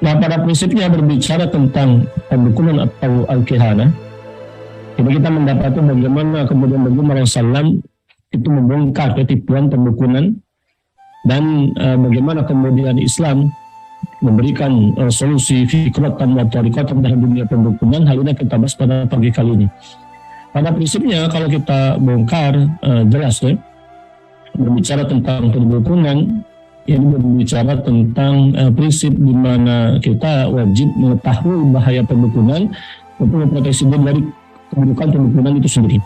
Nah, pada prinsipnya berbicara tentang perdukunan atau al-kihanah, jadi kita mendapati bagaimana kemudian Nabi Muhammad SAW itu membongkar ketipuan perdukunan dan bagaimana kemudian Islam memberikan solusi fikratan dan tarikatan dalam dunia perdukunan. Hal ini kita bahas pada pagi kali ini. Pada prinsipnya kalau kita bongkar jelas ya, berbicara tentang perdukunan, ini berbicara tentang prinsip di mana kita wajib mengetahui bahaya perdukunan untuk memproteksi diri dari keburukan perdukunan itu sendiri.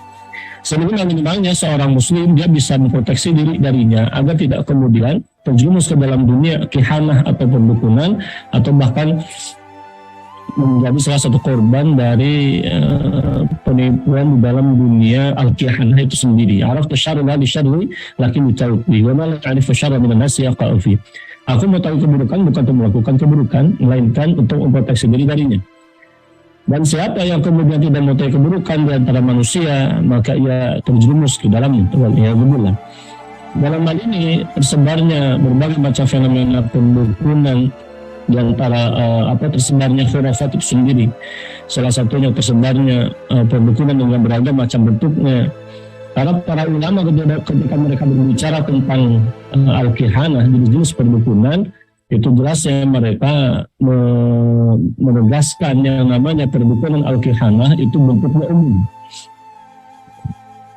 Sebenarnya minimalnya seorang muslim dia bisa memproteksi diri darinya agar tidak kemudian terjerumus ke dalam dunia kihanah atau perdukunan atau bahkan menjadi salah satu korban dari penipuan di dalam dunia al-kihanah itu sendiri. Araf tasyarru la bisyarri lakin bitawfi wa ma la ta'rifu syarra minan nasi yaqa'u fi. Aku mau tahu keburukan bukan untuk melakukan keburukan, melainkan untuk memproteksi diri darinya. Dan siapa yang kemudian tidak mau tahu keburukan di antara manusia, maka ia terjerumus ke dalamnya. Waliyahulillah. Dalam hal ini tersebarnya berbagai macam fenomena perdukunan di antara tersebarnya khurafat itu sendiri. Salah satunya tersebarnya perdukunan dengan beragam macam bentuknya. Karena para ulama ketika mereka berbicara tentang al-kihanah, jenis perdukunan, itu jelasnya mereka menegaskan yang namanya perdukunan al-kihanah itu bentuknya umum.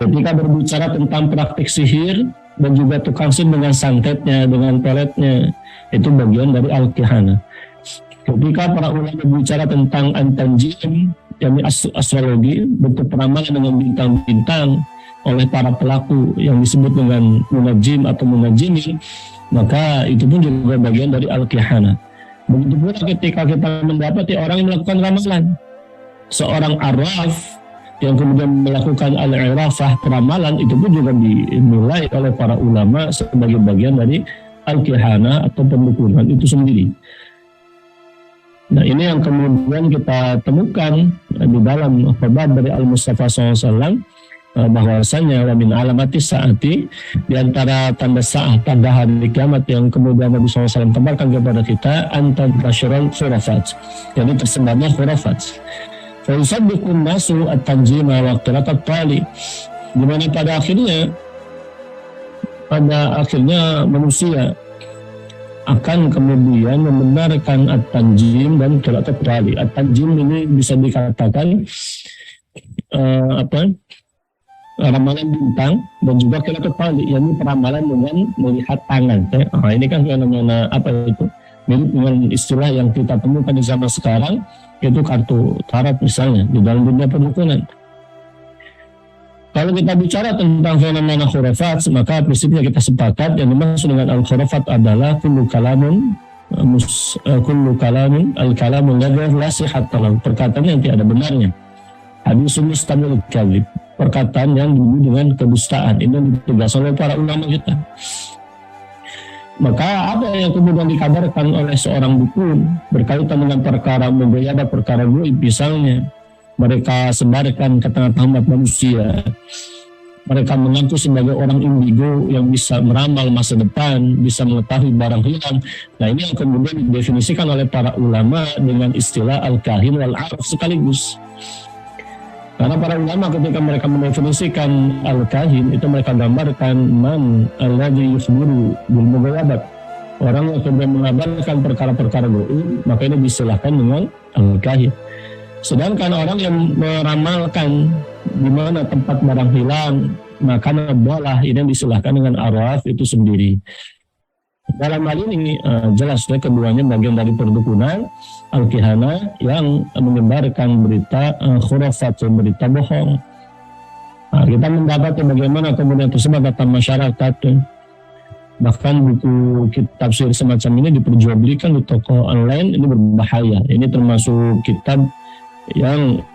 Ketika berbicara tentang praktik sihir dan juga tukang sihir dengan santetnya, dengan peletnya, itu bagian dari al-kihanah. Ketika para ulama berbicara tentang an-tanjim, yakni astrologi, bentuk peramalan dengan bintang-bintang oleh para pelaku yang disebut dengan munajim atau munajimin, maka itu pun juga bagian dari al-kihanah. Begitu pula ketika kita mendapati orang yang melakukan ramalan, seorang arraf yang kemudian melakukan al-irafah peramalan, itu pun juga dinilai oleh para ulama sebagai bagian dari al-kihanah atau perdukunan itu sendiri. Nah, ini yang kemudian kita temukan di dalam khabar dari Al-Mustafa SAW, bahwasanya wa min alamati saati, di antara tanda saat, tanda hari kiamat yang kemudian Nabi SAW kabarkan kepada kita, antan tasyurul khurafat, jadi tersebarnya khurafat. Fa yusaddiqun nasu at-tanjima wa iqtiratat tali, di mana pada akhirnya manusia akan kemudian membenarkan at-tanjim dan iqtiratat tali. At-tanjim ini bisa dikatakan ramalan bintang dan juga iqtiratat tali, yakni peramalan dengan melihat tangan. Ini kan fenomena itu? Mirip dengan istilah yang kita temukan di zaman sekarang, yaitu kartu tarot misalnya di dalam dunia perdukunan. Kalau kita bicara tentang fenomena khurafat, maka prinsipnya kita sepakat yang dimaksud dengan al-khurafat adalah kullu kalamun al-kalamun la sihhata lahu, perkataan yang tidak ada benarnya. Hadisun mustamil kadzib, perkataan yang dibunuh dengan kedustaan. Ini ditegaskan oleh para ulama kita. Maka apa yang kemudian dikabarkan oleh seorang dukun berkaitan dengan perkara menggoyabah, perkara gaib misalnya, mereka sebarkan ke tengah-tengah manusia. Mereka mengaku sebagai orang indigo yang bisa meramal masa depan, bisa mengetahui barang hilang. Nah, ini yang kemudian didefinisikan oleh para ulama dengan istilah al-kahin wal-araf sekaligus. Karena para ulama ketika mereka mendefinisikan al-kahin, itu mereka gambarkan man alladhi yukhbiru bil mughayabat, orang yang kemudian mengabarkan perkara-perkara gaib, maka ini diistilahkan dengan al-kahin. Sedangkan orang yang meramalkan di mana tempat barang hilang, maka bolah, ini yang diistilahkan dengan arwaf itu sendiri. Dalam hal ini jelas keduanya bagian dari perdukunan al-kihanah yang menyebarkan berita khurafat, berita bohong. Nah, kita mendapati bagaimana kemudian tersebar data masyarakat. Bahkan buku kitab sihir semacam ini diperjualbelikan di toko online, ini berbahaya. Ini termasuk kitab yang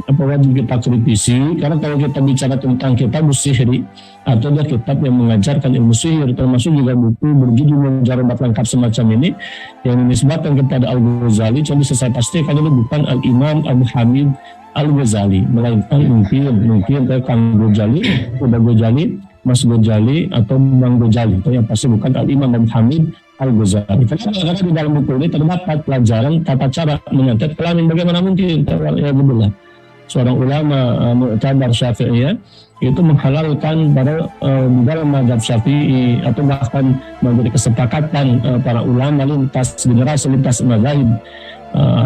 wajib kita kritisi, karena kalau kita bicara tentang kitab sihri atau kitab yang mengajarkan ilmu sihir, termasuk juga buku berjudul Mujarrabat lengkap semacam ini yang dinisbatkan kepada Al-Ghazali, jadi bisa saya pastikan ini bukan Al-Imam Abu Hamid Al-Ghazali, melainkan mungkin Kang Ghazali, Uda Ghazali, Mas Ghazali atau Bang Ghazali, itu yang pasti bukan Al-Imam Abu Hamid Al-Ghazali. Kenapa? Karena di dalam buku ini terdapat pelajaran tata cara menyantet kelamin. Bagaimana mungkin ya betul, seorang ulama Mu'tabar Syafi'iyah itu menghalalkan pada di dalam mazhab Syafi'i atau bahkan menjadi kesepakatan para ulama lintas generasi, lintas mazhab,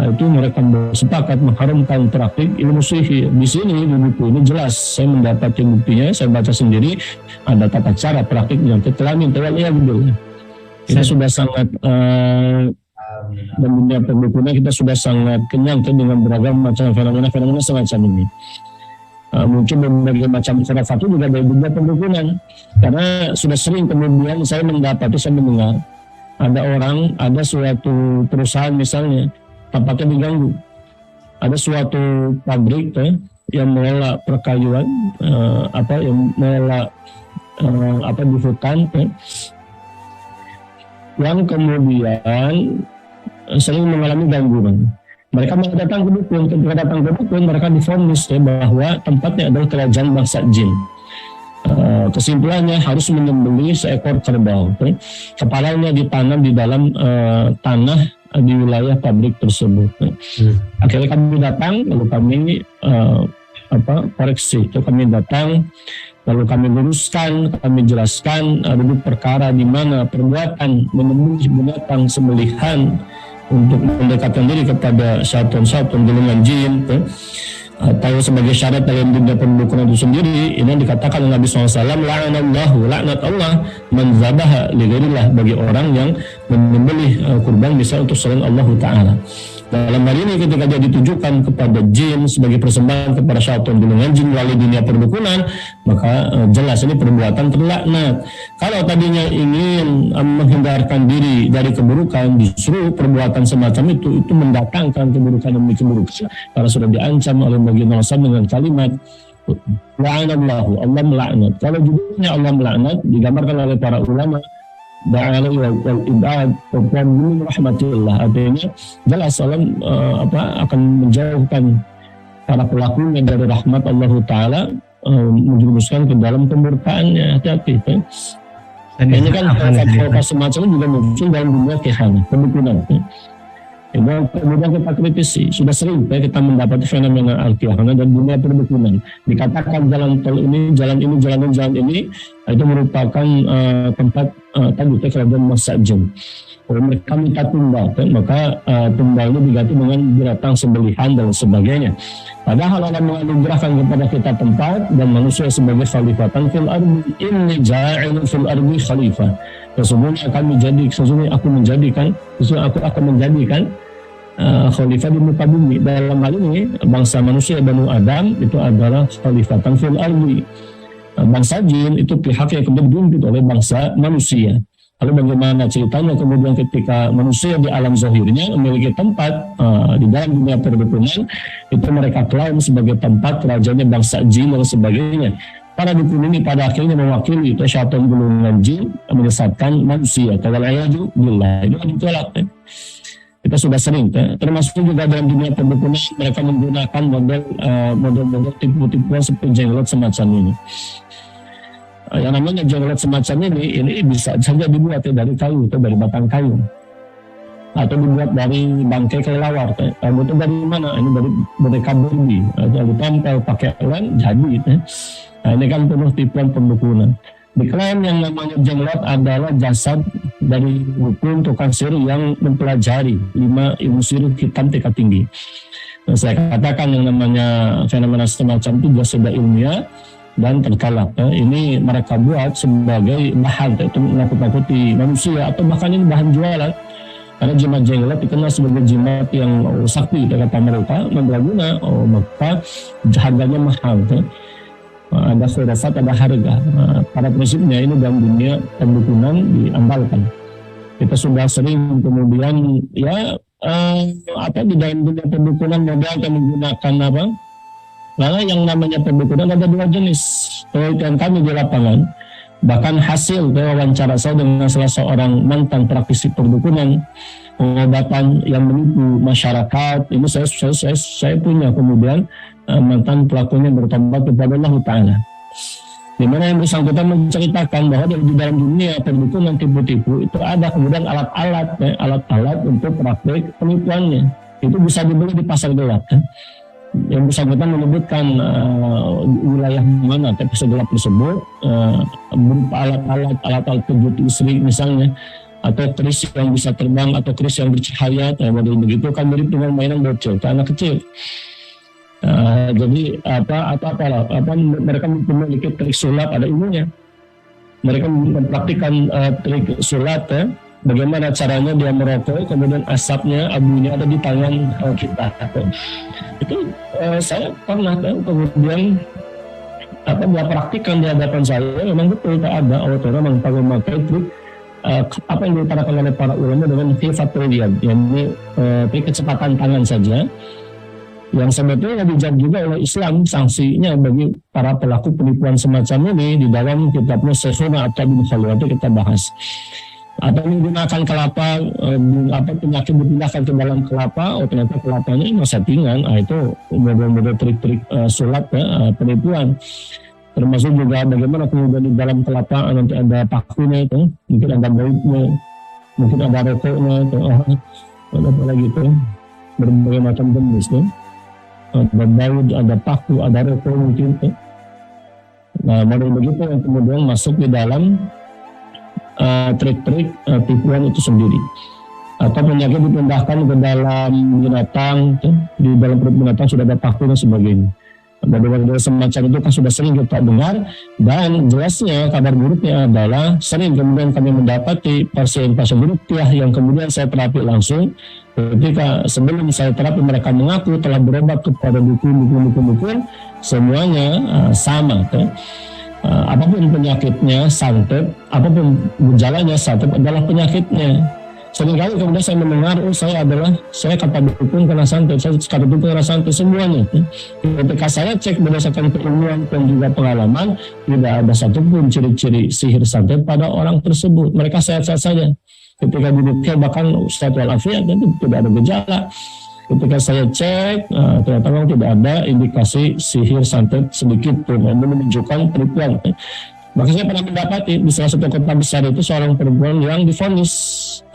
itu mereka bersepakat mengharamkan praktik ilmu sihir. Di sini di buku ini jelas saya mendapati buktinya, saya baca sendiri ada tata cara praktik menyantet kelamin. Ya betul. Kita sudah sangat dan dunia perdukunan kita sudah sangat kenyang dengan beragam macam fenomena semacam ini. Mungkin berbagai macam khurafat juga dari dunia perdukunan, karena sudah sering kemudian saya mendengar ada orang, ada suatu perusahaan misalnya tempatnya diganggu, ada suatu pabrik yang mengelola perkayuan, yang mengelola di hutan, yang kemudian sering mengalami gangguan. Mereka datang ke dukun. Ketika datang ke dukun, mereka divonis bahwa tempatnya adalah kerajaan bangsa jin. Kesimpulannya harus menyembelih seekor kerbau. Kepalanya ditanam di dalam tanah di wilayah pabrik tersebut. Akhirnya kami datang, lalu kami koreksi. Kami datang, lalu kami luruskan, kami jelaskan duduk perkara di mana perbuatan menyembelih binatang sembelihan untuk mendekatkan diri kepada syaitan-syaitan golongan jin atau sebagai syarat dalam dunia perdukunan itu sendiri. Ini dikatakan oleh Nabi SAW, laknat Allah man zabaha li ghairillah, bagi orang yang menyembelih kurban bisa untuk selain Allah Ta'ala. Dalam hal ini ketika dia ditujukan kepada jin sebagai persembahan kepada syaitan golongan jin melalui dunia perdukunan, maka jelas ini perbuatan terlaknat. Kalau tadinya ingin menghindarkan diri dari keburukan, justru perbuatan semacam itu mendatangkan keburukan demi keburukan, karena sudah diancam oleh baginda Rasul dengan kalimat la'anallahu, Allah melaknat. Kalau judulnya Allah melaknat digambarkan oleh para ulama Ba'ala wal ibad wa min rahmatillah, artinya jelas Allah akan menjauhkan para pelakunya dari rahmat Allah Ta'ala, menjerumuskan ke dalam kemurkaannya. Hati-hati. Ini kan hal semacam juga muncul dalam dunia kehanan, kebetulan. Kemudian kita kritisi, sudah sering kita mendapati fenomena al-kihanah dan dunia perdukunan. Dikatakan jalan tol ini, jalan ini itu merupakan tempat tadi kerajaan bangsa jin. Kalau mereka minta tumbal, maka tumbalnya diganti dengan binatang sembelihan dan sebagainya. Padahal Allah menganugerahkan kepada kita tempat dan manusia sebagai khalifatan fil ardi. Inni ja'ilun fil ardi khalifah. Sesungguhnya aku akan menjadikan khalifah di muka bumi. Dalam hal ini bangsa manusia Banu Adam itu adalah khalifatan fil ardi. Bangsa jin itu pihak yang kemudian dipimpin oleh bangsa manusia. Lalu bagaimana ceritanya kemudian ketika manusia di alam zahirnya memiliki tempat di dalam dunia perdukunan, itu mereka klaim sebagai tempat kerajaannya bangsa jin dan sebagainya. Para dukun ini pada akhirnya mewakili itu syaitan golongan jin menyesatkan manusia. Tawalayadu billah. Itu ditolak. Kita sudah sering, termasuk juga dalam dunia perdukunan mereka menggunakan model tipu-tipuan seperti jenglot semacam ini. Yang namanya jenglot semacam ini bisa saja dibuat dari kayu atau dari batang kayu, atau dibuat dari bangkai kelelawar. Itu dari mana? Ini dari boneka Barbie. Jadi tempel pakai lem jadi. Nah, ini kan penuh tipuan perdukunan. Diklaim yang namanya jenglot adalah jasad dari dukun tukang sihir yang mempelajari 5 ilmu sihir hitam tingkat tinggi. Nah, saya katakan yang namanya fenomena semacam itu juga sudah ilmiah dan terkalak. Ini mereka buat sebagai bahan untuk menakut-nakuti manusia, atau bahkan ini bahan jualan. Karena jimat jenglot dikenal sebagai jimat yang sakti, kata mereka, mandraguna, maka harganya mahal. Ada khurafat, ada harga. Pada prinsipnya ini dalam dunia perdukunan diandalkan. Kita sudah sering kemudian di dalam dunia perdukunan modal yang menggunakan Karena yang namanya perdukunan ada 2 jenis. Penelitian kami di lapangan, bahkan hasil wawancara saya dengan salah seorang mantan praktisi perdukunan, pengobatan yang menipu masyarakat, ini saya punya kemudian mantan pelakunya bertobat kepada Allah Ta'ala. di mana yang bersangkutan menceritakan bahwa di dalam dunia perdukunan tipu-tipu itu ada kemudian alat-alat untuk praktik penipuannya. Itu bisa dibeli di pasar gelap. Yang bersangkutan menyebutkan wilayah mana pasar gelap tersebut, berupa alat-alat kejut istri misalnya, atau keris yang bisa terbang atau keris yang bercahaya, model begitu kan mirip dengan mainan bocil ke anak kecil. Jadi mereka memiliki trik sulap, ada ilmunya. Mereka mempraktikkan trik sulap, bagaimana caranya dia merokok, kemudian asapnya, abunya ada di tangan kita. Itu saya pernah kemudian dia praktikkan di hadapan saya, memang betul tak ada orang memakai trik apa yang diutarakan oleh para ulama dengan khifatul yad, yakni trik kecepatan tangan saja, yang sebetulnya dijawab juga oleh Islam sanksinya bagi para pelaku penipuan semacam ini di dalam kitabnya Syekhuna At-Tabin Khalil itu kita bahas. Atau menggunakan kelapa, penyakit dipindahkan ke dalam kelapa, ternyata kelapanya ini settingan, itu model-model trik-trik sulap penipuan. Termasuk juga bagaimana kemudian di dalam kelapa nanti ada pakunya itu, mungkin ada bautnya, mungkin ada rokoknya, ada apa lagi itu, berbagai macam jenis tuh. Ada baut, ada paku, ada rokok mungkin. Nah, model begitu yang kemudian masuk di dalam trik-trik tipuan itu sendiri. Atau penyakit dipindahkan ke dalam binatang, di dalam perut binatang sudah ada paku dan sebagainya. Model-model semacam itu kan sudah sering kita dengar, dan jelasnya kabar buruknya adalah sering kemudian kami mendapati pasien-pasien ruqyah yang kemudian saya terapi langsung. Ketika sebelum saya terapi mereka mengaku telah berobat kepada dukun, semuanya sama. Apapun penyakitnya santet, apapun gejalanya santet adalah penyakitnya. Seringkali kemudian saya mendengar, saya kata dukun kena santet, saya kata dukun kena santet, semuanya. Ketika saya cek berdasarkan keilmuan dan juga pengalaman, tidak ada satupun ciri-ciri sihir santet pada orang tersebut. Mereka sehat-sehat saja. Ketika diruqyah bahkan Ustaz walafiat itu tidak ada gejala. Ketika saya cek, ternyata memang tidak ada indikasi sihir santet sedikit pun, yang menunjukkan penipuan. Maka saya pernah mendapati di salah satu kota besar itu seorang perempuan yang divonis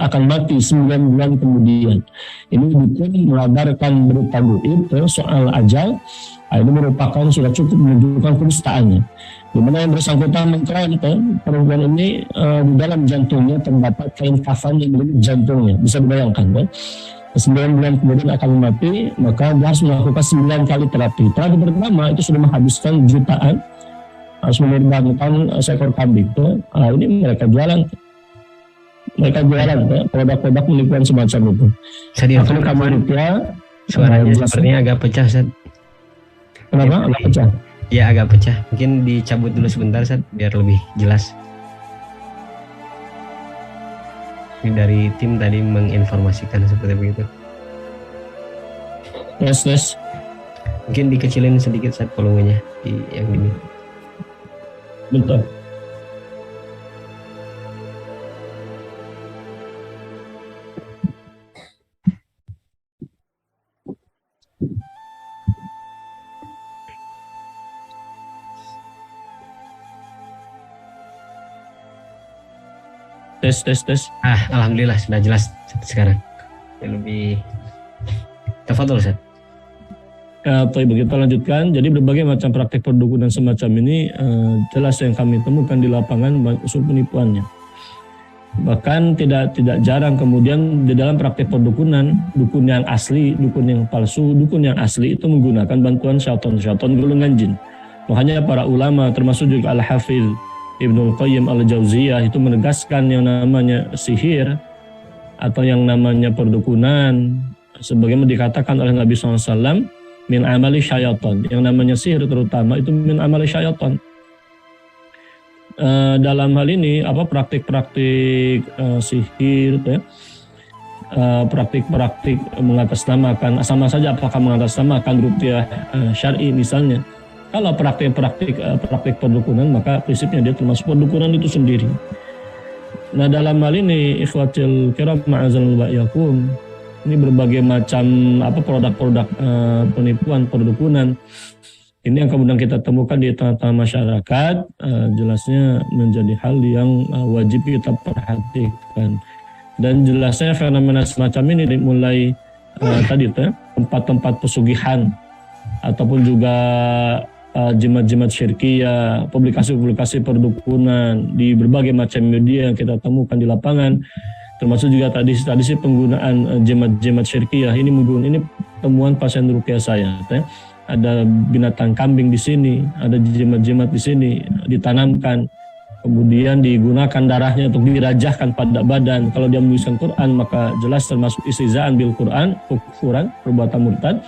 akan mati 9 bulan kemudian. Ini dukun mengabarkan berita gaib soal ajal. Ini merupakan sudah cukup menunjukkan kedustaannya. Di mana yang bersangkutan mengklaim perempuan ini di dalam jantungnya terdapat kain kafan yang melilit jantungnya. Bisa dibayangkan kan? 9 bulan kemudian akan mati, maka dia harus melakukan 9 kali terapi. Terapi pertama itu sudah menghabiskan jutaan, harus menerbangkan seekor kambing. Ini mereka jualan produk-produk penipuan semacam itu. Akan kamu rupiah, suaranya sepertinya agak pecah, Ustaz. Kenapa? Agak pecah? Ya agak pecah. Mungkin dicabut dulu sebentar, Ustaz, biar lebih jelas. Ini dari tim tadi menginformasikan seperti begitu. Yes. Mungkin dikecilin sedikit saat volumenya di yang ini. Betul. Tes. Alhamdulillah sudah jelas sekarang. Lebih tafadhol, Ustaz. Begitu lanjutkan. Jadi berbagai macam praktik perdukunan semacam ini jelas yang kami temukan di lapangan unsur penipuannya. Bahkan tidak jarang kemudian di dalam praktik perdukunan, dukun yang asli, dukun yang palsu, dukun yang asli itu menggunakan bantuan syaitan golongan jin. Makanya para ulama termasuk juga Al-Hafidz Ibnul Qayyim Al-Jauziyah itu menegaskan yang namanya sihir atau yang namanya perdukunan sebagaimana dikatakan oleh Nabi SAW, min amali syaitan. Yang namanya sihir terutama itu min amali syaitan. Dalam hal ini praktik-praktik sihir, praktik-praktik mengatasnamakan, sama saja apakah mengatasnamakan ruqyah syar'i misalnya. Kalau praktik perdukunan, maka prinsipnya dia termasuk perdukunan itu sendiri. Nah, dalam hal ini ikhwatil kiram ma'azalul ba'yakum, ini berbagai macam produk-produk penipuan perdukunan Ini yang kemudian kita temukan di tengah-tengah masyarakat, jelasnya menjadi hal yang wajib kita perhatikan. Dan jelasnya fenomena semacam ini dimulai tadi tempat-tempat pesugihan ataupun juga jimat-jimat syirkiyah, publikasi-publikasi perdukunan di berbagai macam media yang kita temukan di lapangan, termasuk juga tadi sih penggunaan jimat-jimat syirkiyah. Ini temuan pasien ruqyah saya. Ada binatang kambing di sini, ada jimat-jimat di sini ditanamkan, kemudian digunakan darahnya untuk dirajahkan pada badan. Kalau dia menuliskan Quran maka jelas termasuk istihzaan bil Quran, kufuran, perbuatan murtad.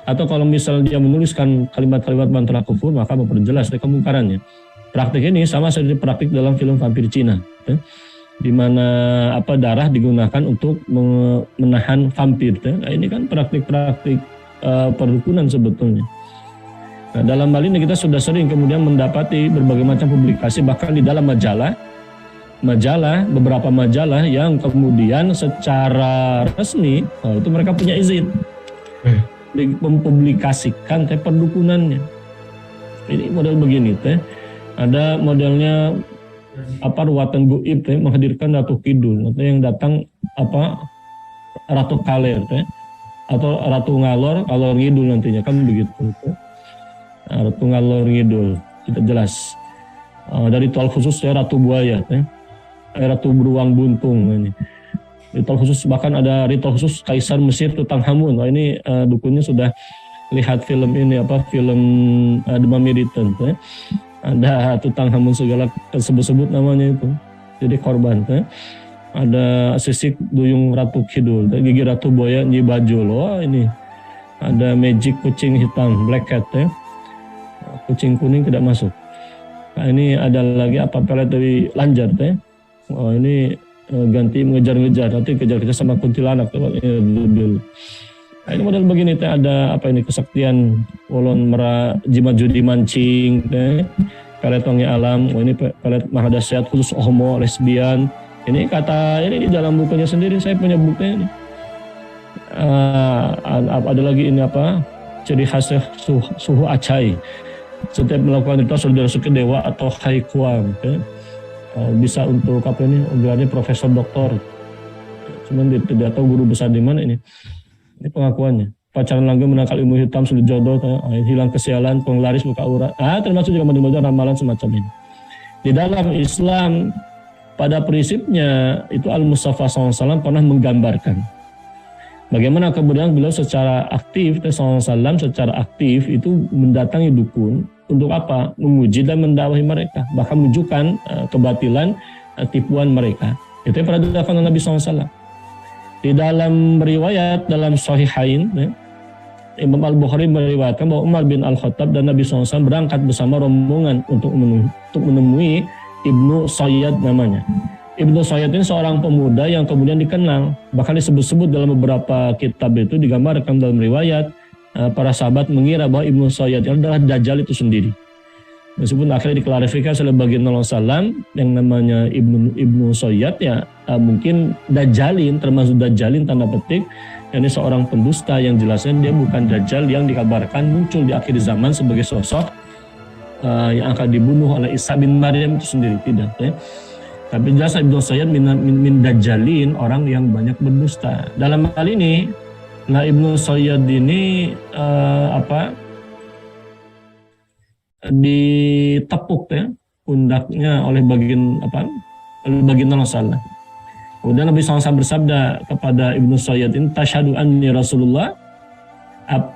Atau kalau misal dia menuliskan kalimat-kalimat bantara kufur maka memperjelas kemungkarannya. Praktik ini sama seperti praktik dalam film vampir Cina, di mana darah digunakan untuk menahan vampir. Nah, ini kan praktik-praktik perdukunan sebetulnya. Nah, dalam hal ini kita sudah sering kemudian mendapati berbagai macam publikasi, bahkan di dalam beberapa majalah yang kemudian secara resmi itu mereka punya izin mempublikasikan perdukunannya. Ini model begini ada modelnya ruwatan goib menghadirkan Ratu Kidul atau yang datang Ratu Kaler atau Ratu Ngalor Ngidul nantinya kan begitu. Ratu Ngalor Ngidul tidak jelas. Dari ritual khusus Ratu Buaya, Ratu Beruang Buntung ini. Ritual khusus, bahkan ada ritual khusus Kaisar Mesir Tutankhamun. Ini dukunnya sudah lihat film ini film The Mummy Return. Ada Tutankhamun segala sebut-sebut namanya itu. Jadi korban. Ada sisik duyung Ratu Kidul, gigi Ratu Buaya Nyi Bajul. Ini ada magic kucing hitam, black cat kucing kuning tidak masuk. Nah, ini ada lagi pelet dari Lanjar ini ganti mengejar-ngejar, nanti kejar-kejar sama kuntilanak. Nah, ini model begini ada kesaktian Wolon Mera jimat judi mancing pelet wangi alam. Ini pelet mahadasyat khusus homo lesbian. Ini di dalam bukunya sendiri, saya punya bukunya ini. Ada lagi ini ciri khasnya suhu acai. Setiap melakukan ritual sudah masuk ke dewa atau haikuang. Bisa untuk gelarnya profesor doktor. Cuman tidak tahu guru besar di mana ini. Ini pengakuannya. Pacaran langgeng menangkal ilmu hitam sulit jodoh, hilang kesialan, penglaris buka aurat. Termasuk juga model-model ramalan semacam ini. Di dalam Islam pada prinsipnya itu Al-Mustafa SAW pernah menggambarkan bagaimana kemudian beliau secara aktif secara aktif itu mendatangi dukun untuk menguji dan mendakwahi mereka, bahkan menunjukkan kebatilan tipuan mereka. Itu yang pernah dilakukan oleh Nabi SAW. Di dalam riwayat dalam Sahihain, Imam Al-Bukhari meriwayatkan bahwa Umar bin Al-Khattab dan Nabi SAW berangkat bersama rombongan untuk menemui Ibnu Sayyad namanya. Ibnu Sayyad ini seorang pemuda yang kemudian dikenal, bahkan disebut-sebut dalam beberapa kitab itu, digambarkan dalam riwayat para sahabat mengira bahwa Ibnu Sayyad adalah Dajjal itu sendiri. Meskipun akhirnya diklarifikasi oleh baginda Rasulullah yang namanya Ibnu Sayyad mungkin Dajjalin, termasuk Dajjalin tanda petik, ini seorang pendusta yang jelasnya dia bukan Dajjal yang dikabarkan muncul di akhir zaman sebagai sosok yang akan dibunuh oleh Isa bin Maryam itu sendiri, tidak. Tapi jelas Ibnu Sayyad min Dajjalin, orang yang banyak berdusta. Dalam hal ini, Ibnu Sayyad ini ditepuk pundaknya oleh baginda Rasulullah. Kemudian Nabi SAW bersabda kepada Ibnu Sayyad ini, tasyhadu anni Rasulullah,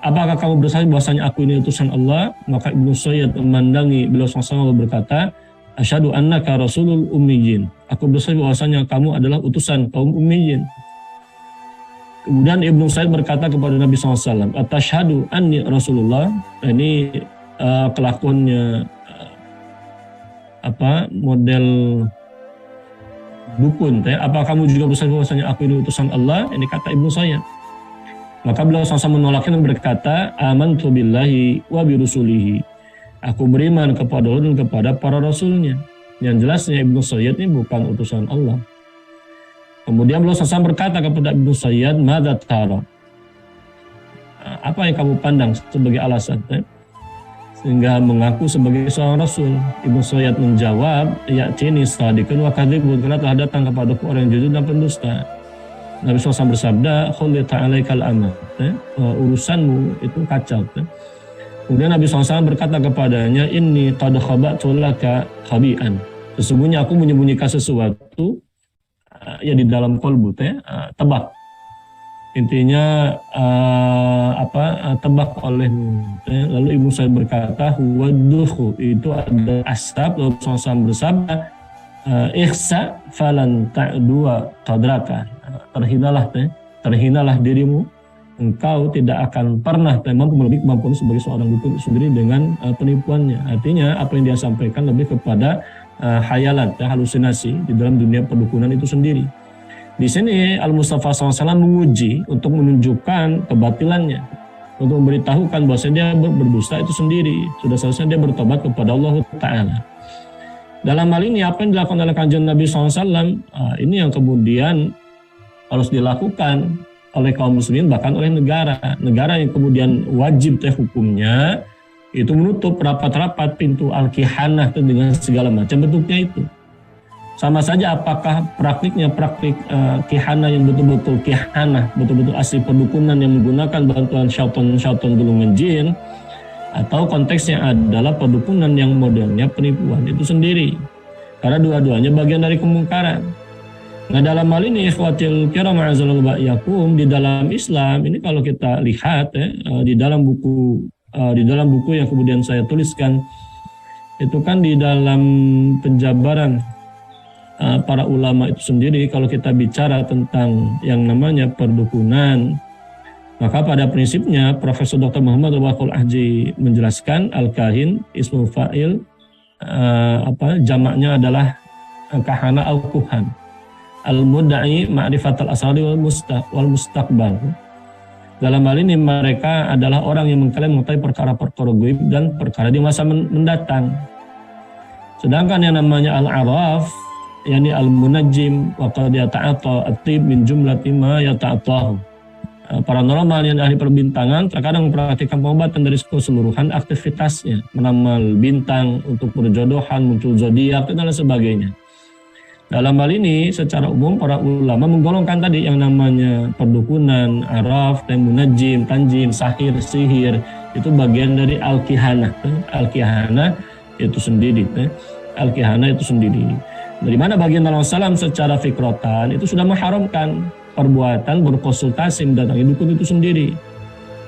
apakah kamu bersaksi bahwasanya aku ini utusan Allah? Maka Ibnu Sayyad memandangi beliau SAW berkata, asyhadu annaka rasulul ummiyin, aku bersaksi bahwasanya kamu adalah utusan kaum ummiyin. Kemudian Ibnu Sayyad berkata kepada Nabi SAW, atasyhadu anni Rasulullah. Ini kelakuannya model dukun. Apa kamu juga bersaksi bahwasanya aku ini utusan Allah? Ini kata Ibnu Sayyad. Maka beliau SAW menolaknya dan berkata, amantu billahi wa birusulihi. Aku beriman kepada Allah dan kepada para rasulnya. Yang jelasnya Ibnu Sayyad ini bukan utusan Allah. Kemudian beliau SAW berkata kepada Ibnu Sayyad, madza tara? Apa yang kamu pandang sebagai alasan? sehingga mengaku sebagai seorang rasul. Ibnu Sayyad menjawab, ya'tini shadiqun wa kadzibun, karena telah datang kepadaku orang yang jujur dan pendusta. Nabi SAW bersabda, khulita alaikal amr, urusanmu itu kacau. Kemudian Nabi SAW berkata kepadanya, inni qad khaba'tu laka khabi'an, sesungguhnya aku menyembunyikan sesuatu ya di dalam kolbu, tebak. Intinya tebak olehmu. Lalu Ibnu Sa'id berkata, huwadduhu, itu ada asap. Lalu Rasulullah bersabda, ihsa falan ta'dua qadraka, terhinalah dirimu, engkau tidak akan pernah mampu melebihi kemampuan sebagai seorang dukun sendiri dengan penipuannya. Artinya apa yang dia sampaikan lebih kepada hayalan, halusinasi di dalam dunia perdukunan itu sendiri. Di sini Al-Mustafa SAW menguji untuk menunjukkan kebatilannya, untuk memberitahukan bahwa dia berdusta itu sendiri. Sudah selesai dia bertobat kepada Allah Ta'ala. Dalam hal ini apa yang dilakukan oleh kanjeng Nabi SAW, ini yang kemudian harus dilakukan oleh kaum muslimin, bahkan oleh negara. Negara yang kemudian wajib hukumnya itu menutup rapat-rapat pintu al-kihanah dengan segala macam bentuknya itu. Sama saja apakah praktik kihana yang betul-betul kihana, betul-betul asli perdukunan yang menggunakan bantuan syaitan gulungan jin, atau konteksnya adalah perdukunan yang modelnya penipuan itu sendiri. Karena dua-duanya bagian dari kemungkaran. Nah dalam hal ini ikhwatil kiram a'azallahu ba'yakum, di dalam Islam ini kalau kita lihat di dalam buku yang kemudian saya tuliskan itu kan di dalam penjabaran para ulama itu sendiri, kalau kita bicara tentang yang namanya perdukunan, maka pada prinsipnya Profesor Dr. Muhammad Al-Baqul Ahji menjelaskan al-kahin ismu fa'il, jamaknya adalah kahana al-kuhan, al-mudda'i ma'rifat al-asali wal mustaqbal. Dalam hal ini mereka adalah orang yang mengklaim mengetahui perkara-perkara gaib dan perkara di masa mendatang. Sedangkan yang namanya al-araf, yakni al-munajjim wa qad yata'atta at-tib min jumlati ma yata'attahu. Paranormal yang ahli perbintangan terkadang mempraktikkan pengobatan dari keseluruhan aktivitasnya, meramal bintang untuk perjodohan, muncul zodiak dan lain sebagainya. Dalam hal ini secara umum para ulama menggolongkan tadi yang namanya perdukunan, araf, munajjim, tanjim, sahir, sihir itu bagian dari al-kihanah. Al-kihanah itu sendiri. Al-kihanah itu sendiri. Dari mana bagian dalam salam secara fikrotan itu sudah mengharamkan perbuatan berkonsultasi mendatangi dukun itu sendiri.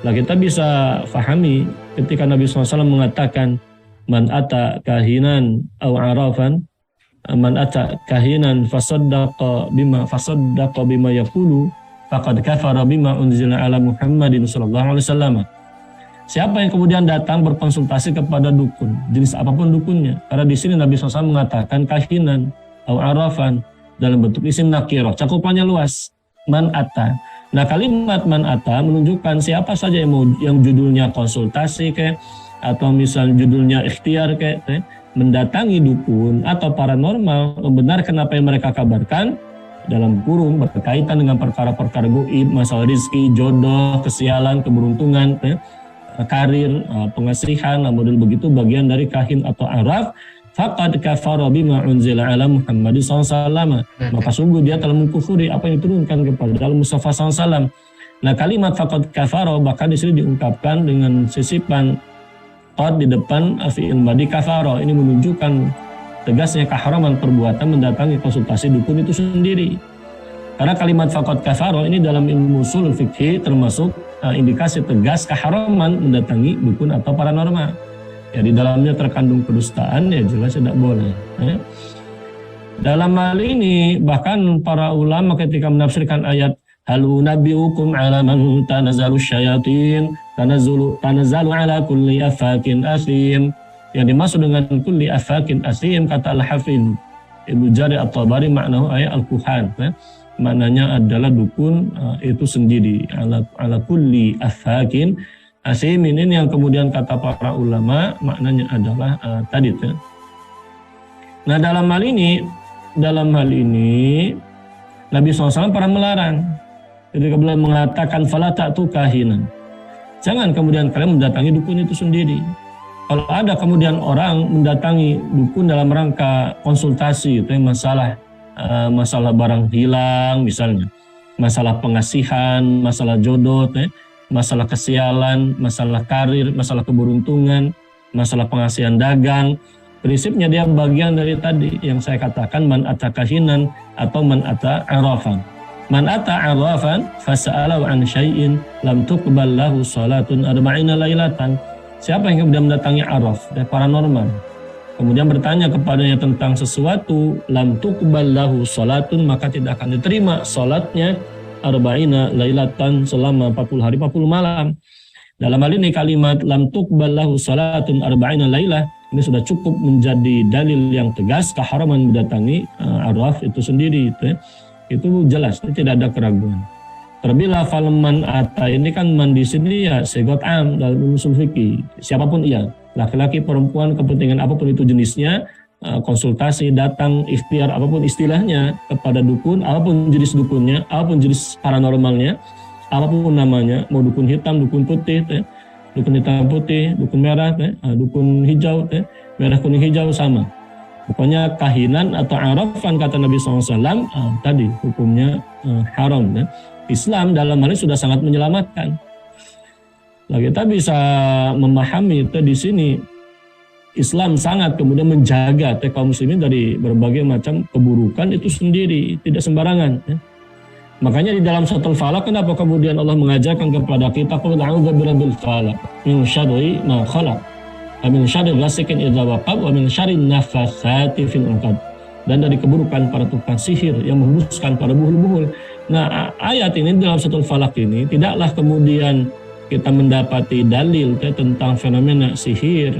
Nah kita bisa fahami ketika Nabi SAW mengatakan man ata kahinan aw arafan, man ata kahinan fasaddaqa bima yaqulu faqad kafara bima unzila ala Muhammadin sallallahu alaihi wasallam. Siapa yang kemudian datang berkonsultasi kepada dukun, jenis apapun dukunnya. Karena di sini Nabi SAW mengatakan kahinan atau arafan dalam bentuk isim nakirah, cakupannya luas. Man ata. Nah kalimat man ata menunjukkan siapa saja yang judulnya konsultasi atau misal judulnya ikhtiar mendatangi dukun atau paranormal, membenarkan apa yang mereka kabarkan dalam kurung berkaitan dengan perkara-perkara gaib, masalah rizki, jodoh, kesialan, keberuntungan, karir, pengasihan, model begitu bagian dari kahin atau araf. Faqad kafara bima unzila ala Muhammadin SAW. Maka sungguh dia telah mengkufuri apa yang diturunkan kepada Al-Mustafa SAW. Nah kalimat faqad kafara bahkan di sini diungkapkan dengan sisipan qad di depan fi'il madi kafara. Ini menunjukkan tegasnya keharaman perbuatan mendatangi konsultasi dukun itu sendiri. Karena kalimat faqad kafara ini dalam ilmu usul fikih termasuk indikasi tegas keharaman mendatangi dukun atau paranormal. Ya di dalamnya terkandung kedustaan, ya jelas tidak boleh. Dalam hal ini bahkan para ulama ketika menafsirkan ayat hal unabbiukum ala man tanazzalu syayatin tanazzalu ala kulli afakin asim, yang dimaksud dengan kulli afakin asim kata Al-Hafidz Ibnu Jarir At-Tabari maknahu ayat al-kuhan, maknanya adalah dukun itu sendiri, ala kulli afakin asimin. Ini yang kemudian kata para ulama maknanya adalah tadi. Nah dalam hal ini Nabi SAW pernah melarang ketika beliau mengatakan fala ta'tu kahinan, jangan kemudian kalian mendatangi dukun itu sendiri. Kalau ada kemudian orang mendatangi dukun dalam rangka konsultasi, itu masalah barang hilang misalnya, masalah pengasihan, masalah jodoh, masalah kesialan, masalah karir, masalah keberuntungan, masalah pengasihan dagang. Prinsipnya dia bagian dari tadi yang saya katakan man ata kahinan atau man ata arafan. Man ata arafan fasa'alahu an syai'in lam tuqbal lahu salatun arba'ina lailatan. Siapa yang kemudian mendatangi araf, paranormal, kemudian bertanya kepadanya tentang sesuatu, lam tuqbal lahu salatun, maka tidak akan diterima salatnya arba'ina lailatan, selama 40 hari 40 malam. Dalam hal ini kalimat lam tuqbal lahu salatun arba'ina lailah ini sudah cukup menjadi dalil yang tegas keharaman mendatangi araf itu sendiri, itu jelas, tidak ada keraguan. Terlebih lafal man ata ini kan man di sini ya segot am dalam usul fikih, siapapun ia, laki-laki, perempuan, kepentingan apapun itu jenisnya, konsultasi, datang, ikhtiar, apapun istilahnya kepada dukun, apapun jenis dukunnya, apapun jenis paranormalnya, apapun namanya, mau dukun hitam, dukun putih, dukun hitam putih, dukun merah, dukun hijau, merah kuning hijau sama. Pokoknya kahinan atau arafan kata Nabi SAW tadi hukumnya haram. Islam dalam hal ini sudah sangat menyelamatkan. Nah, kita bisa memahami itu di sini Islam sangat kemudian menjaga kaum muslimin dari berbagai macam keburukan itu sendiri, tidak sembarangan. Makanya di dalam suratul Falaq kenapa kemudian Allah mengajarkan kepada kita qul a'udzu birabbil falaq min syarri ma khalaq wa min syarri ghasikin idza waqab wa min syarri naffatsati fil 'uqad, dan dari keburukan para tukang sihir yang menghembuskan pada buhul-buhul. Nah, ayat ini dalam suratul Falaq ini tidaklah kemudian kita mendapati dalil tentang fenomena sihir,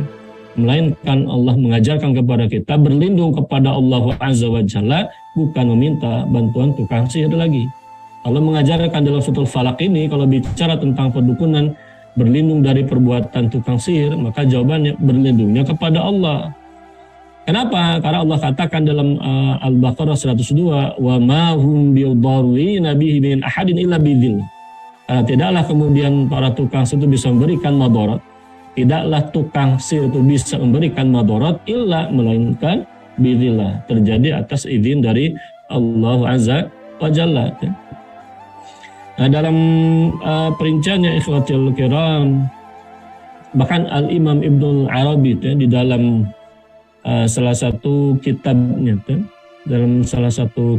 melainkan Allah mengajarkan kepada kita berlindung kepada Allah Azza wa Jalla, bukan meminta bantuan tukang sihir lagi. Allah mengajarkan dalam suratul Falaq ini kalau bicara tentang perdukunan, berlindung dari perbuatan tukang sihir, maka jawabannya berlindungnya kepada Allah. Kenapa? Karena Allah katakan dalam Al-Baqarah 102, wa ma hum bidarrina bihi min ahadin illa bidzillah. Karena tidaklah kemudian para tukang sihir itu bisa memberikan madarat, tidaklah tukang sihir itu bisa memberikan madarat illa melainkan bidzillah, terjadi atas izin dari Allah Azza wa Jalla. Nah, dalam perinciannya ikhwatul kiram, bahkan Al-Imam Ibnul Arabi di dalam salah satu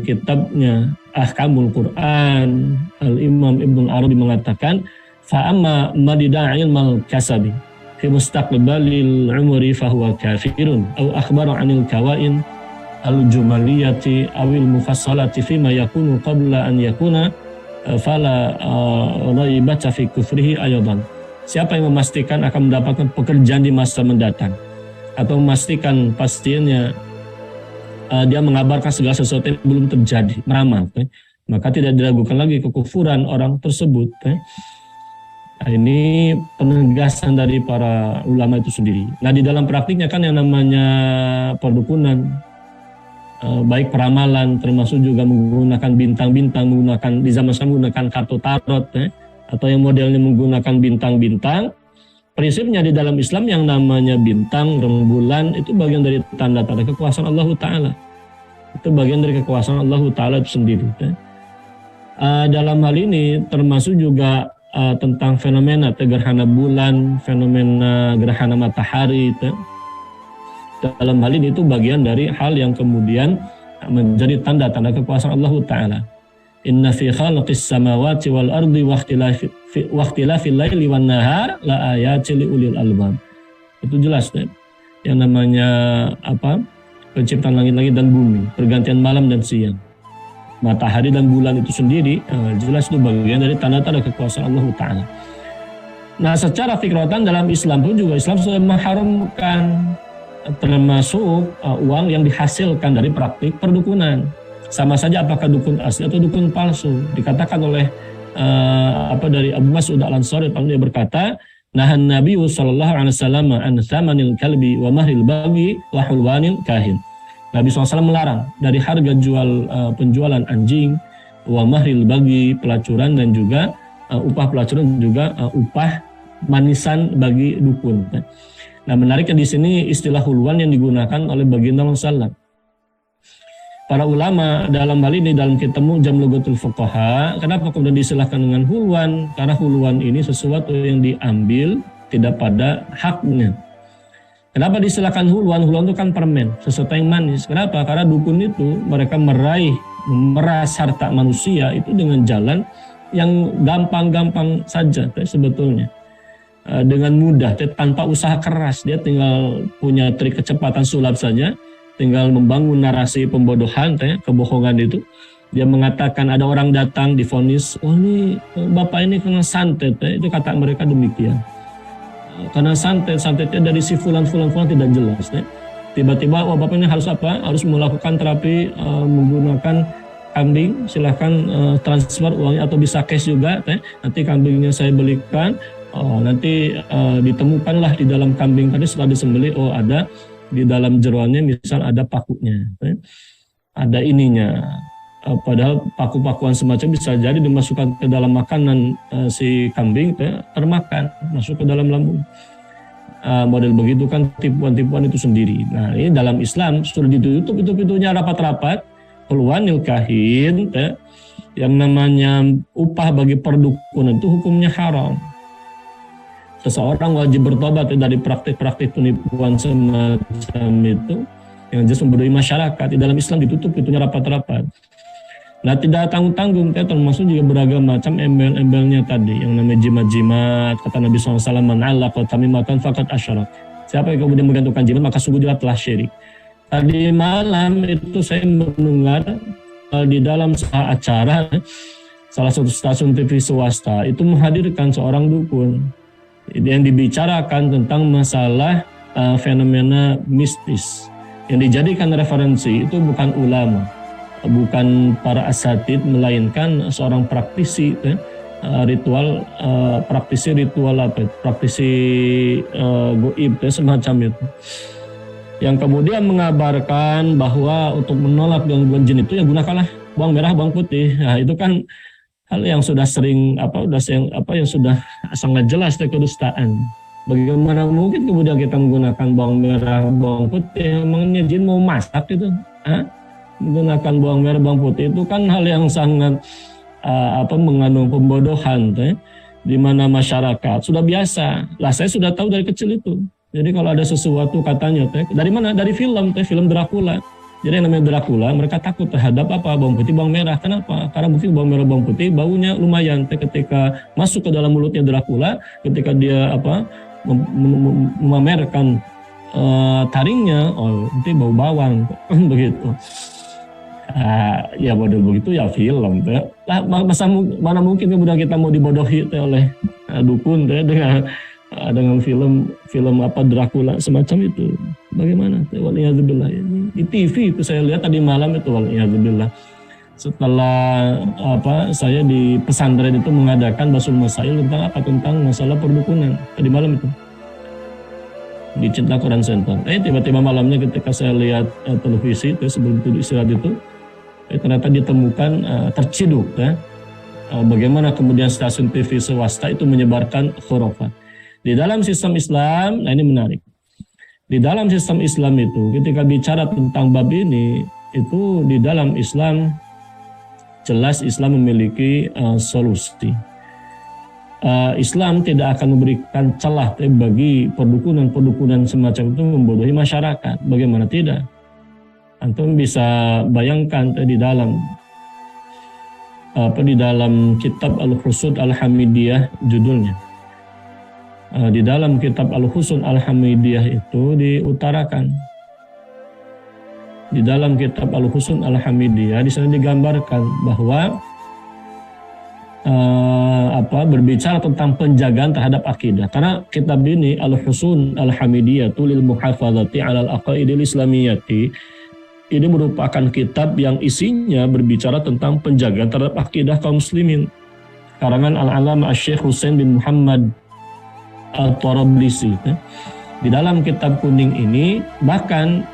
kitabnya, Ahkamul Quran, Al-Imam Ibnul Arabi mengatakan fa'amma madida'il mal kasabi fi mustaqbalil umri fahuwa kafirun au akhbara 'anil kawain al-jumaliyati awil mufassalati fima yakunu qabla an yakuna fala raibata fi kufrihi aydan. Siapa yang memastikan akan mendapatkan pekerjaan di masa mendatang, atau memastikan pastinya dia mengabarkan segala sesuatu yang belum terjadi, meramal, maka tidak diragukan lagi kekufuran orang tersebut. Nah, ini penegasan dari para ulama itu sendiri. Nah, di dalam praktiknya kan yang namanya perdukunan, baik peramalan, termasuk juga menggunakan bintang-bintang, menggunakan di zaman sekarang menggunakan kartu tarot, atau yang modelnya menggunakan bintang-bintang. Prinsipnya di dalam Islam yang namanya bintang, rembulan itu bagian dari tanda-tanda kekuasaan Allah Ta'ala. Itu bagian dari kekuasaan Allah Ta'ala itu sendiri. Dalam hal ini termasuk juga tentang fenomena gerhana bulan, fenomena gerhana matahari. Dalam hal ini itu bagian dari hal yang kemudian menjadi tanda-tanda kekuasaan Allah Ta'ala. Inna fi khalqis samawati wal ardi wa ikhtilafil laili wan nahar la ayatin li ulil albab. Itu jelas yang namanya penciptaan langit-langit dan bumi, pergantian malam dan siang, matahari dan bulan itu sendiri jelas itu bagian dari tanda-tanda kekuasaan Allah Ta'ala. Nah, secara fikratan dalam Islam pun juga Islam sudah mengharamkan termasuk uang yang dihasilkan dari praktik perdukunan. Sama saja apakah dukun asli atau dukun palsu. Dikatakan oleh dari Abu Mas'ud Al-Ansari, dia berkata, nahan Nabi sallallahu alaihi wasallam an thamanil kalbi wa mahril babi wa hulwanil kahin. Nabi SAW melarang dari harga penjualan anjing, wa mahril bagi pelacuran, dan juga upah pelacuran, juga upah manisan bagi dukun. Nah, menariknya di sini istilah hulwan yang digunakan oleh baginda Rasulullah. Para ulama dalam hal ini dalam kitab Mu'jam Lughatul Fuqaha, kenapa kemudian diistilahkan dengan hulwan? Karena hulwan ini sesuatu yang diambil tidak pada haknya. Kenapa diistilahkan hulwan? Hulwan itu kan permen, sesuatu yang manis. Kenapa? Karena dukun itu mereka memeras harta manusia itu dengan jalan yang gampang-gampang saja sebetulnya. Dengan mudah, tanpa usaha keras. Dia tinggal punya trik kecepatan sulap saja, tinggal membangun narasi pembodohan, kebohongan itu. Dia mengatakan ada orang datang divonis, oh ini bapak ini kena santet, itu kata mereka demikian. Karena santetnya dari si fulan tidak jelas. Tiba-tiba, oh bapak ini harus apa? Harus melakukan terapi menggunakan kambing, silahkan transfer uangnya atau bisa cash juga. Nanti kambingnya saya belikan. Nanti ditemukanlah di dalam kambing tadi setelah disembelih, oh ada di dalam jeroannya misal ada pakunya, ada ininya. Padahal paku-pakuan semacam bisa jadi dimasukkan ke dalam makanan si kambing, termakan, masuk ke dalam lambung. Model begitu kan tipuan-tipuan itu sendiri. Nah ini dalam Islam sudah ditutup itu pintunya rapat-rapat. Hulwanil kahin, yang namanya upah bagi perdukunan itu hukumnya haram. Seseorang wajib bertobat dari praktik-praktik penipuan semacam itu yang jelas membodohi masyarakat. Di dalam Islam ditutup pintunya rapat-rapat. Nah tidak tanggung-tanggung, termasuk juga beragam macam embel-embelnya tadi yang namanya jimat-jimat. Kata Nabi SAW, man 'allaqa tamimatan faqad asyrak. Siapa yang kemudian menggantungkan jimat maka sungguh dia telah syirik. Tadi malam itu saya mendengar di dalam sebuah acara salah satu stasiun TV swasta itu menghadirkan seorang dukun yang dibicarakan tentang masalah fenomena mistis. Yang dijadikan referensi itu bukan ulama, bukan para asatid, melainkan seorang praktisi ritual, praktisi goib semacam itu. Yang kemudian mengabarkan bahwa untuk menolak gangguan jin itu ya gunakanlah bawang merah, bawang putih. Nah itu kan hal yang sudah sering yang sudah sangat jelas kedustaan. Bagaimana mungkin kemudian kita menggunakan bawang merah, bawang putih? Emangnya jin mau masak itu? Menggunakan bawang merah, bawang putih itu kan hal yang sangat mengandung pembodohan, di mana masyarakat sudah biasa. Lah saya sudah tahu dari kecil itu. Jadi kalau ada sesuatu katanya, dari mana? Dari film Dracula. Jadi yang namanya Dracula, mereka takut terhadap apa? Bawang putih, bawang merah. Kenapa? Karena mungkin bawang merah, bawang putih baunya lumayan. Ketika masuk ke dalam mulutnya Dracula, ketika dia memamerkan taringnya, oh nanti bau bawang, begitu. Ya model begitu ya film. Mana mungkin kemudian kita mau dibodohi oleh dukun dengan film Dracula semacam itu. Bagaimana? Waliyadzubillah. Di TV itu saya lihat tadi malam itu, waliyadzubillah. Setelah saya di pesantren itu mengadakan basul masail tentang masalah perdukunan tadi malam itu di Cinta Quran Center. Tiba-tiba malamnya ketika saya lihat televisi itu sebelum itu istirahat itu, ternyata ditemukan terciduk bagaimana kemudian stasiun TV swasta itu menyebarkan khurafat. Di dalam sistem Islam, nah ini menarik. Di dalam sistem Islam itu, ketika bicara tentang bab ini, itu di dalam Islam, jelas Islam memiliki solusi. Islam tidak akan memberikan celah bagi perdukunan semacam itu membodohi masyarakat. Bagaimana tidak? Antum bisa bayangkan di dalam kitab Al-Husud Al-Hamidiyah judulnya. Di dalam kitab Al-Husun Al-Hamidiyah itu diutarakan. Di dalam kitab Al-Husun Al-Hamidiyah di sana digambarkan bahwa berbicara tentang penjagaan terhadap akidah. Karena kitab ini Al-Husun Al-Hamidiyah lil muhafazati 'alal aqaidil islamiyyati, ini merupakan kitab yang isinya berbicara tentang penjagaan terhadap akidah kaum muslimin. Karangan Al-Alama Syekh Husain bin Muhammad Al-Tarablisi. Di dalam kitab kuning ini bahkan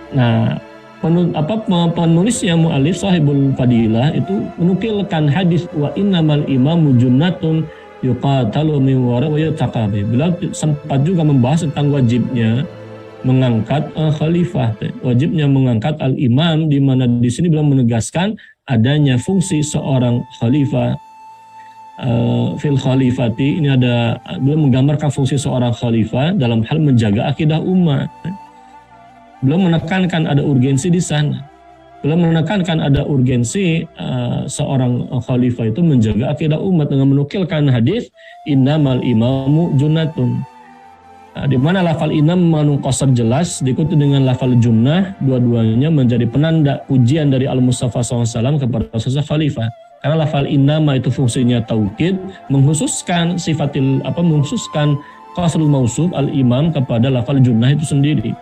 penulisnya mu'alif sahibul fadilah itu menukilkan hadis wa innamal imamu junnatun yuqatalu min wara wa yataqabi. Beliau sempat juga membahas tentang wajibnya mengangkat khalifah. Wajibnya mengangkat al-imam, di mana di sini beliau menegaskan adanya fungsi seorang khalifah fil khalifati. Ini ada beliau menggambarkan fungsi seorang khalifah dalam hal menjaga akidah umat. Beliau menekankan ada urgensi di sana. Beliau menekankan ada urgensi seorang khalifah itu menjaga akidah umat dengan menukilkan hadis innamal imamu junnatun. Di mana lafal imam mengandung qasar jelas diikuti dengan lafal junnah, dua-duanya menjadi penanda pujian dari Al-Mustafa SAW kepada sosok khalifah. Karena lafal innama itu fungsinya taukid, menghususkan menghususkan qasrul mausuf al-imam kepada lafal junnah itu sendiri.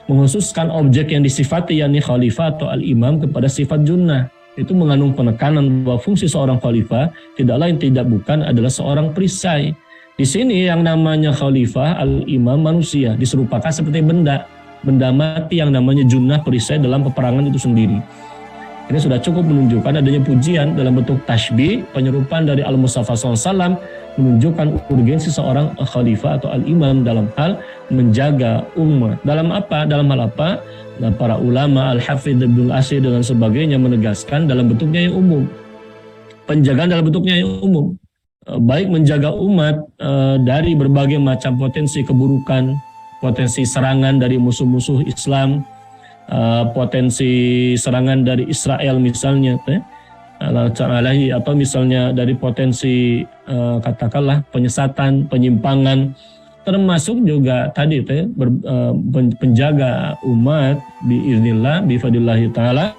Menghususkan objek yang disifati yakni khalifah atau al-imam kepada sifat junnah. Itu mengandung penekanan bahwa fungsi seorang khalifah tidak lain tidak bukan adalah seorang perisai. Di sini yang namanya khalifah al-imam manusia diserupakan seperti benda mati yang namanya junnah perisai dalam peperangan itu sendiri. Ini sudah cukup menunjukkan adanya pujian dalam bentuk tasbih, penyerupaan dari Al-Mustafa SAW menunjukkan urgensi seorang khalifah atau al-imam dalam hal menjaga umat. Dalam apa? Dalam hal apa? Nah, para ulama Al-Hafidh Ibnul Asir dan sebagainya menegaskan dalam bentuknya yang umum. Penjagaan dalam bentuknya yang umum. Baik menjaga umat dari berbagai macam potensi keburukan, potensi serangan dari musuh-musuh Islam, potensi serangan dari Israel misalnya, atau misalnya dari potensi katakanlah penyesatan, penyimpangan, termasuk juga tadi penjaga umat biiznillah bifadillahi taala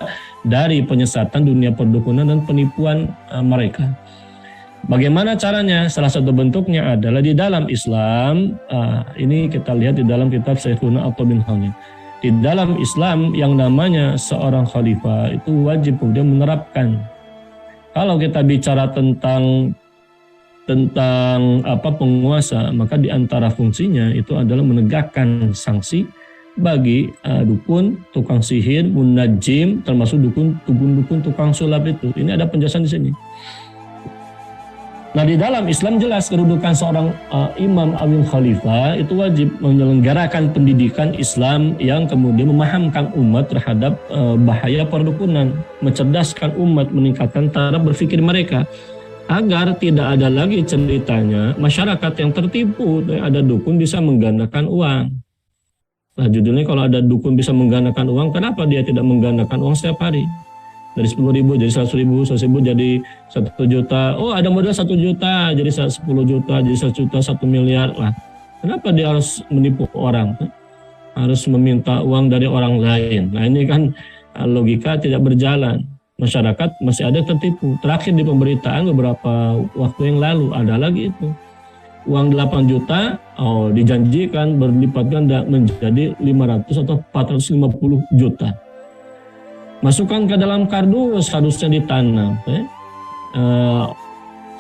dari penyesatan dunia perdukunan dan penipuan mereka. Bagaimana caranya? Salah satu bentuknya adalah di dalam Islam. Ini kita lihat di dalam kitab Syekhuna Atta bin Khalid. Di dalam Islam yang namanya seorang khalifah itu wajib kemudian menerapkan. Kalau kita bicara tentang penguasa, maka di antara fungsinya itu adalah menegakkan sanksi bagi dukun, tukang sihir, munajim, termasuk dukun tukang sulap itu. Ini ada penjelasan di sini. Nah, di dalam Islam jelas kedudukan seorang imam awil khalifah itu wajib menyelenggarakan pendidikan Islam yang kemudian memahamkan umat terhadap bahaya perdukunan, mencerdaskan umat, meningkatkan taraf berpikir mereka agar tidak ada lagi ceritanya masyarakat yang tertipu, ada dukun bisa menggandakan uang. Nah, judulnya kalau ada dukun bisa menggandakan uang, kenapa dia tidak menggandakan uang setiap hari? Dari 10.000 jadi 100.000, 100.000 jadi 1 juta. Oh, ada modal 1 juta jadi 10 juta, jadi 1 juta, 1 miliar. Lah, kenapa dia harus menipu orang? Harus meminta uang dari orang lain. Nah, ini kan logika tidak berjalan. Masyarakat masih ada tertipu. Terakhir di pemberitaan beberapa waktu yang lalu ada lagi itu. Uang 8 juta dijanjikan berlipat ganda menjadi 500 atau 450 juta. Masukkan ke dalam kardusnya ditanam.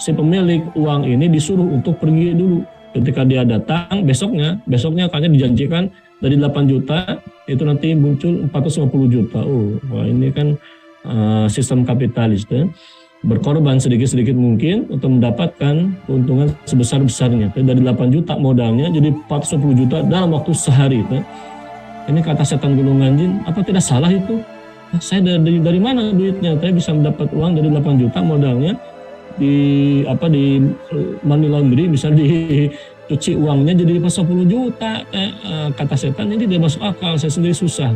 Si pemilik uang ini disuruh untuk pergi dulu. Ketika dia datang, besoknya akan dijanjikan dari 8 juta itu nanti muncul 450 juta. Wah, ini kan sistem kapitalis. Berkorban sedikit-sedikit mungkin untuk mendapatkan keuntungan sebesar-besarnya. Dari 8 juta modalnya jadi 450 juta dalam waktu sehari. Ini kata setan gulungan jin, apa tidak salah itu? Saya dari mana duitnya? Saya bisa mendapat uang dari 8 juta modalnya di money laundry, bisa dicuci uangnya jadi 10 juta. Kata setan ini tidak masuk akal, saya sendiri susah.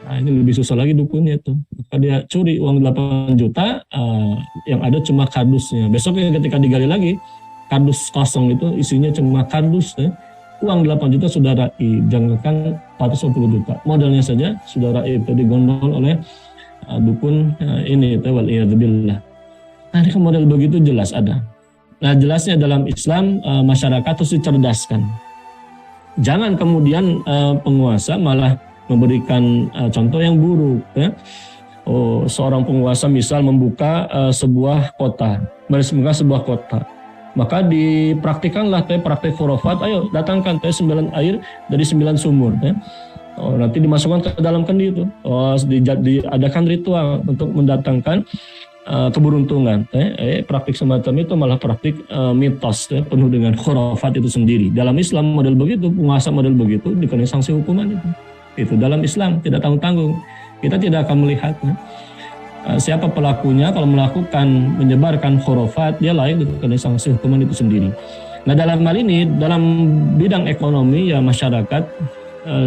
Nah, ini lebih susah lagi dukunnya itu. Maka dia curi uang 8 juta, yang ada cuma kardusnya. Besoknya ketika digali lagi, kardus kosong itu isinya cuma kardus. Uang 8 juta sudah raib, jangankan 450 juta. Modalnya saja sudah raib, digondol oleh dukun ini, waliyadzubillah. Nah, ini kan model begitu jelas ada. Nah, jelasnya dalam Islam masyarakat harus dicerdaskan. Jangan kemudian penguasa malah memberikan contoh yang buruk. Seorang penguasa misal membuka sebuah kota, maka dipraktikanlah praktik khurafat. Ayo datangkan 9 air dari 9 sumur. Nanti dimasukkan ke dalam kendi itu. Diadakan ritual untuk mendatangkan keberuntungan. Praktik semacam itu malah praktik mitos, penuh dengan khurafat itu sendiri. Dalam Islam model begitu, penguasa model begitu dikenai sanksi hukuman itu. Itu dalam Islam tidak tanggung-tanggung. Kita tidak akan melihat siapa pelakunya. Kalau melakukan menyebarkan khurafat, dia layak dikenai sanksi hukuman itu sendiri. Nah, dalam hal ini, dalam bidang ekonomi ya masyarakat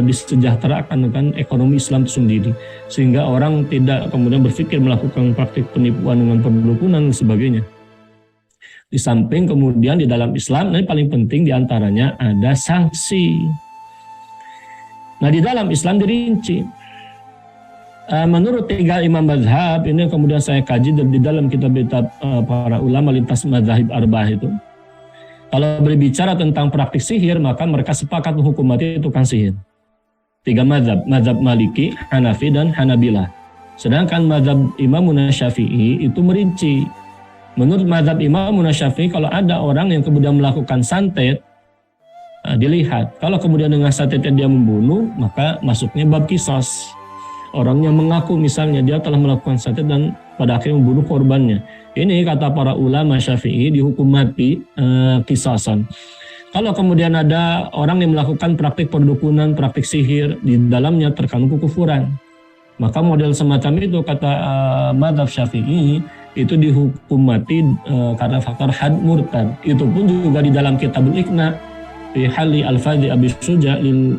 disejahterakan dengan ekonomi Islam itu sendiri, sehingga orang tidak kemudian berpikir melakukan praktik penipuan dengan pendukunan dan sebagainya. Di samping kemudian di dalam Islam, ini paling penting diantaranya ada sanksi. Nah, di dalam Islam dirinci. Menurut 3 imam mazhab, ini kemudian saya kaji di dalam kitab-kitab para ulama lintas mazhab arba'ah itu. Kalau berbicara tentang praktik sihir, maka mereka sepakat menghukum mati tukang sihir. 3 mazhab, mazhab Maliki, Hanafi, dan Hanabilah. Sedangkan mazhab Imam Syafi'i itu merinci. Menurut mazhab Imam Syafi'i, kalau ada orang yang kemudian melakukan santet, dilihat. Kalau kemudian dengan santetnya dia membunuh, maka masuknya bab qisas. Orang yang mengaku misalnya dia telah melakukan santet dan pada akhirnya membunuh korbannya. Ini kata para ulama Syafi'i dihukum mati qisasan. Kalau kemudian ada orang yang melakukan praktik perdukunan, praktik sihir, di dalamnya terkandung kekufuran, maka model semacam itu kata mazhab Syafi'i itu dihukum mati karena faktor had murtad. Itu pun juga di dalam Kitabul Iqna fi hali al-fadhi Abi Suja lil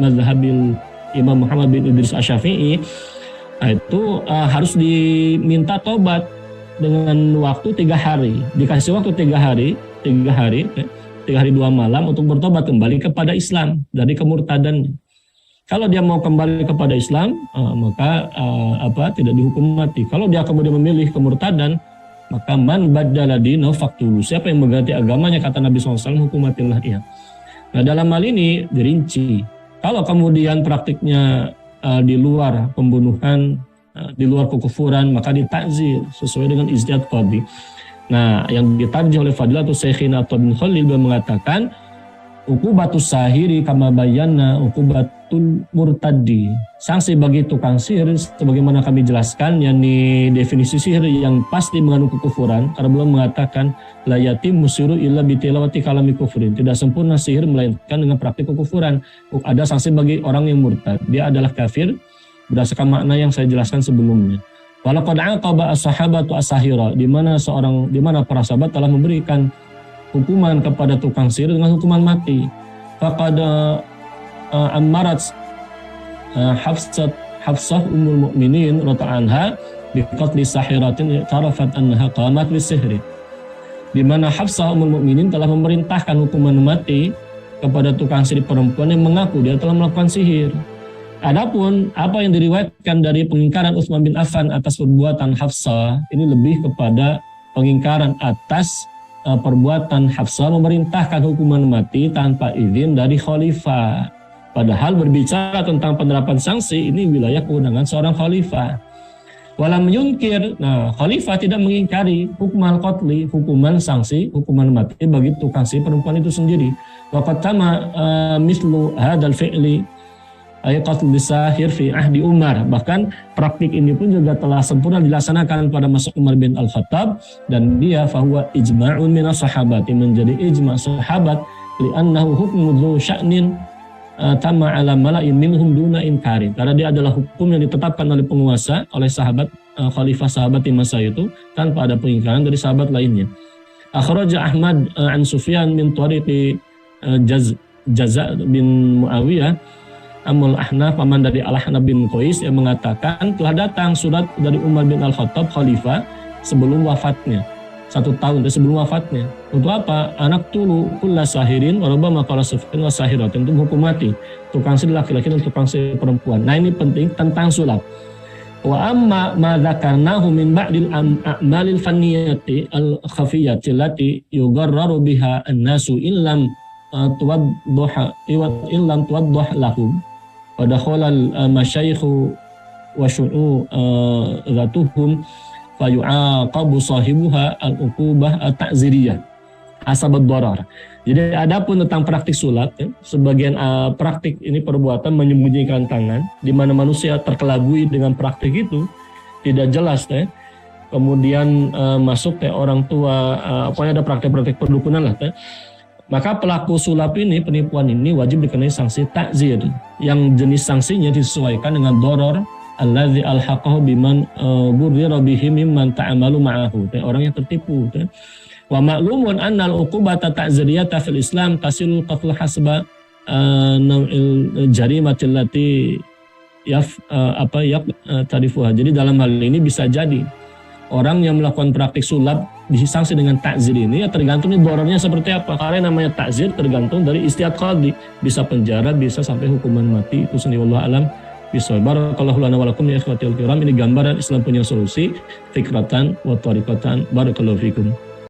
mazhabil Imam Muhammad bin Idris Asy-Syafi'i, itu harus diminta tobat dengan waktu 3 hari. Dikasih waktu 3 hari 2 malam untuk bertobat kembali kepada Islam dari kemurtadannya. Kalau dia mau kembali kepada Islam, maka tidak dihukum mati. Kalau dia kemudian memilih kemurtadan, maka man baddala dinahu faqtuluh. Siapa yang mengganti agamanya, kata Nabi SAW, hukum matilah ia. Nah, dalam hal ini dirinci. Kalau kemudian praktiknya di luar pembunuhan, di luar kekufuran, maka ditakzir sesuai dengan ijtihad qadhi. Nah, yang ditarjih oleh Fadilatul Syekhin Athar bin Khalil beliau mengatakan uqubatus sahiri kama bayyana uqubatul murtaddi. Sanksi bagi tukang sihir sebagaimana kami jelaskan, yakni definisi sihir yang pasti mengandung kekufuran, karena beliau mengatakan la yatimmu sihru illa bitilawati kalami kufrin. Tidak sempurna sihir melainkan dengan praktik kekufuran. Ada sanksi bagi orang yang murtad. Dia adalah kafir berdasarkan makna yang saya jelaskan sebelumnya. Walaqad aqaba as-sahabatu as-sahira, di mana para sahabat telah memberikan hukuman kepada tukang sihir dengan hukuman mati. Faqad ammarat Hafsah ummul mukminin radhiyallahu anha biqatli sahiratin tarafat annaha qamat bisihri. Di mana Hafsah ummul mukminin telah memerintahkan hukuman mati kepada tukang sihir perempuan yang mengaku dia telah melakukan sihir. Adapun apa yang diriwayatkan dari pengingkaran Utsman bin Affan atas perbuatan Hafsah, ini lebih kepada pengingkaran atas perbuatan Hafsah memerintahkan hukuman mati tanpa izin dari khalifah. Padahal berbicara tentang penerapan sanksi, ini wilayah kewenangan seorang khalifah. Walam yunkir, nah khalifah tidak mengingkari hukuman qatli, hukuman sanksi, hukuman mati bagi tukang sihir perempuan itu sendiri. Waqad tama mislu hadzal fi'li ay qatl bisahir fi ahdi Umar. Bahkan praktik ini pun juga telah sempurna dilaksanakan pada masa Umar bin Al-Khattab, dan dia fahuwa ijma'un minas sahabat, menjadi ijma' sahabat li'annahu hukmu dzu sya'nin tama ala mala'in minhum duna inkarin, karena dia adalah hukum yang ditetapkan oleh penguasa, oleh sahabat, khalifah sahabat di masa itu tanpa ada pengingkaran dari sahabat lainnya. Akhraja Ahmad an Sufyan min tariqi Jaza bin Muawiyah Amul Ahnaf, paman dari Al-Ahnaf bin Qais, yang mengatakan telah datang surat dari Umar bin Al-Khattab khalifah sebelum wafatnya, 1 tahun sebelum wafatnya. Untuk apa? Anak tulu kulla sahirin warubama qala sufyan wa sahiratin, untuk hukum mati tukang sihir laki-laki dan tukang sihir perempuan. Nah, ini penting tentang sulap. Wa amma ma dzakarnahu min ba'dil a'malil fanniyati al-khafiyati allati yugarraru biha an-nasu illam tuwaddah lahum wa dakhala al-masyayikhu wa syu'u zatuhum fayu'aqabu sahibuha al-uqubah at-ta'ziriyah hasab ad-darar. Jadi adapun tentang praktik sulap, sebagian praktik ini perbuatan menyembunyikan tangan, di mana manusia terkelabui dengan praktik itu, tidak jelas teh. Kemudian masuk teh orang tua, pokoknya ada praktek-praktek perdukunan lah teh. Maka pelaku sulap ini, penipuan ini wajib dikenai sanksi takzir, yang jenis sanksinya disesuaikan dengan doror alladzi alhaqahu biman ghurira bihi mimman ta'amalu ma'ahu, teh orang yang tertipu teh. Wa ma'lumun anna al-uqubata ta'ziriyata fil Islam tasil qatl hasba naw'il jarimati allati tarifuha. Jadi dalam hal ini bisa jadi orang yang melakukan praktik sulap disanksi dengan takzir ini ya tergantung dorornya seperti apa. Karena namanya takzir tergantung dari istiad qadhi, bisa penjara, bisa sampai hukuman mati. Itu sendiri wallahu alam bisawab. Barakallahu lana wa lakum ya ikhwatil kiram. Ini gambaran Islam punya solusi, fikratan wa tariqatan. Barakallahu fikum.